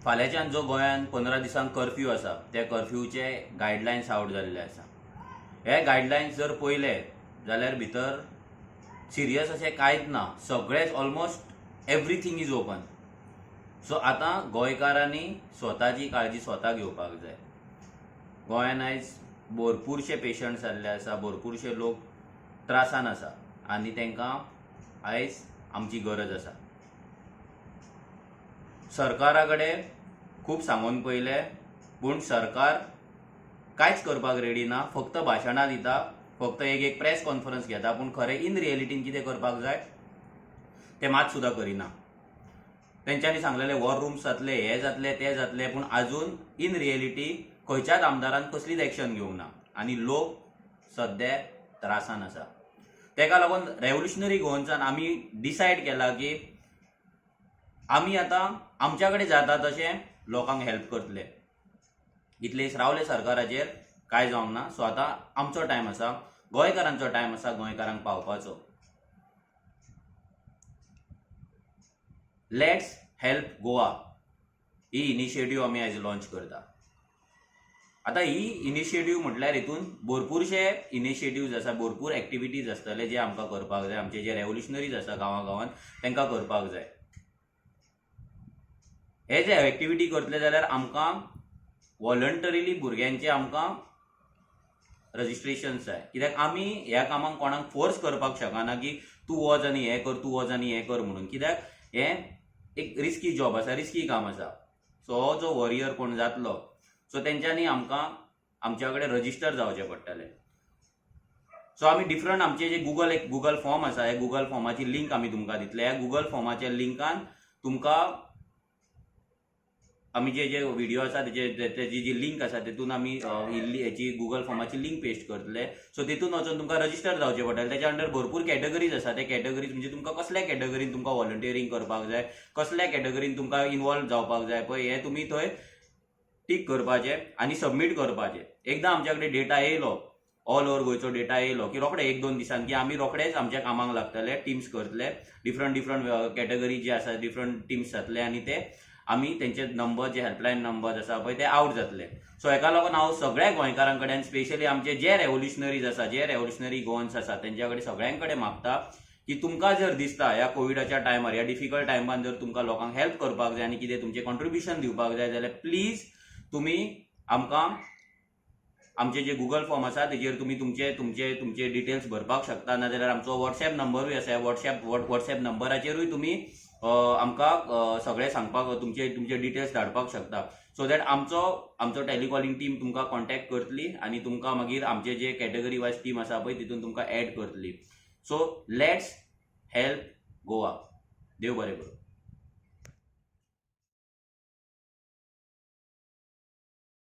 फाल्यांच्यान जो गोंयांत 15 दिसांक कर्फ्यू आसा त्या कर्फ्यूचे गायडलायन्स आउट जाल्ले आसा. हे गायडलायन्स जर पळयले जाल्यार भितर सिरियस अशें कांयच ना. सगळेच almost everything is open. So आतां गोंयकारांनी स्वताची काळजी स्वता घेवपाक जाय. गोंयान आयज भरपूरशे पेशंट्स जाल्ले आसा, भरपूरशे लोक त्रासान आसा आनी तांकां आयज आमची गरज आसा. सरकारा कडेन खूब सांगून पयले पूण सरकार कांयच करपाक रेडी ना. फक्त भाशणां दिता, फक्त एक प्रेस कॉन्फरन्स घेता, पूण खरें इन रियलिटीन कितें करपाक जाय तें मात सुद्दां करिना. तेंच्यांनी सांगलेले वॉर रूम्स जातले, हे जातले, ते जातले, पूण आजून इन रियलिटी खंयच्याच आमदारान कसलीच एक्शन घेवंक ना आनी लोक सद्या त्रासान आसा. तेका लागून रेव्होल्युशनरी गोवन्सान आमी डिसायड केला की आमी आतां आमच्या कडेन जाता तशें लोकांक हेल्प करतले. इतले दीस रावले सरकाराचेर, कांय जावंक ना. सो आतां आमचो टायम आसा, गोंयकारांचो टायम आसा गोंयकारांक पावपाचो. लेट्स हेल्प गोवा ही इनिशिएटीव आमी आयज लॉन्च करता. आतां ही इनिशिएटीव म्हटल्यार हितून भरपूरशे इनिशिएटिव्ज आसा, भरपूर एक्टिविटीज आसतले जे आमकां करपाक जाय. आमचे जे रेव्होल्युशनरीज आसा गांवांत तांकां करपाक जाय. हे जे एक्टिविटी करतले जाल्यार आमकां वॉलंटरीली भुरग्यांचे आमकां रजिस्ट्रेशन जाय. कित्याक आमी ह्या कामाक कोणाक फोर्स करपाक शकना की तूं वच आनी हें कर, तूं वच आनी हें कर म्हणून. कित्याक हें एक रिस्की जॉब आसा, रिस्की काम आसा. सो हो जो वॉरियर कोण जातलो सो तेंच्यांनी आमकां आमच्या कडेन रजिस्टर जावचें पडटलें. सो आमी डिफरंट आमचे जे गुगल फॉर्म आसा, हे गुगल फॉर्माची लिंक आमी तुमकां दितले. ह्या गुगल फॉर्माच्या लिंकान तुमकां आमी जे व्हिडिओ आसा तेजी जी लिंक आसा तेतून आमी हेची गुगल फॉर्माची लिंक पेस्ट करतले. सो तितून वचून तुमकां रजिस्टर जावचें पडटलें. तेच्या अंडर भरपूर कॅटेगरीज आसा. ते कॅटेगरीज म्हणजे तुमकां कसल्या कॅटेगरीन तुमकां व्हॉलंटियरींग करपाक जाय, कसल्या कॅटेगरीन तुमकां इन्वॉल्व जावपाक जाय पळय, हें तुमी थंय टीक करपाचें आनी सबमीट करपाचें. एकदां आमच्या कडेन डेटा येयलो, ऑल ओव्हर गोंयचो डेटा येयलो की रोखडे 1-2 दिसान की आमी रोखडेच आमच्या कामाक लागतले, टिम्स करतले. डिफरंट कॅटेगरी जे आसा डिफरंट टिम्स जातले आनी ते आमी तेंचे नंबर जे हेल्पलायन नंबर आसा पळय ते आउट जातले. सो हेका लागून हांव सगळ्या गोंयकारां कडेन स्पेशली आमचे जे रेव्होल्युशनरीज आसा, जे रेव्होल्युशनरी गोवन्स आसा तेंच्या कडेन सगळ्यां कडेन मागता की तुमकां जर दिसता ह्या कोविडाच्या टायमार, ह्या डिफिकल्ट टायमान जर तुमकां लोकांक हेल्प करपाक जाय आनी कितें तुमचें कॉन्ट्रिब्युशन दिवपाक जाय जाल्यार प्लीज तुमी आमकां आमचे जे गुगल फॉर्म आसा तेजेर तुमी तुमचे डिटेल्स भरपाक शकता. नाजाल्यार आमचो व्हॉट्सएप नंबरूय आसा. व्हॉट्सएप नंबराचेरूय तुमी आमकां सगळें सांगपाक तुमचे डिटेल्स धाडपाक शकता. सो दॅट आमचो टॅलिकॉलिंग टीम तुमकां कॉन्टॅक्ट करतली आनी तुमकां मागीर आमचे जे कॅटेगरी वायज टीम आसा पळय तितून तुमकां ऍड करतली. So let's help Goa. देव बरें करूं.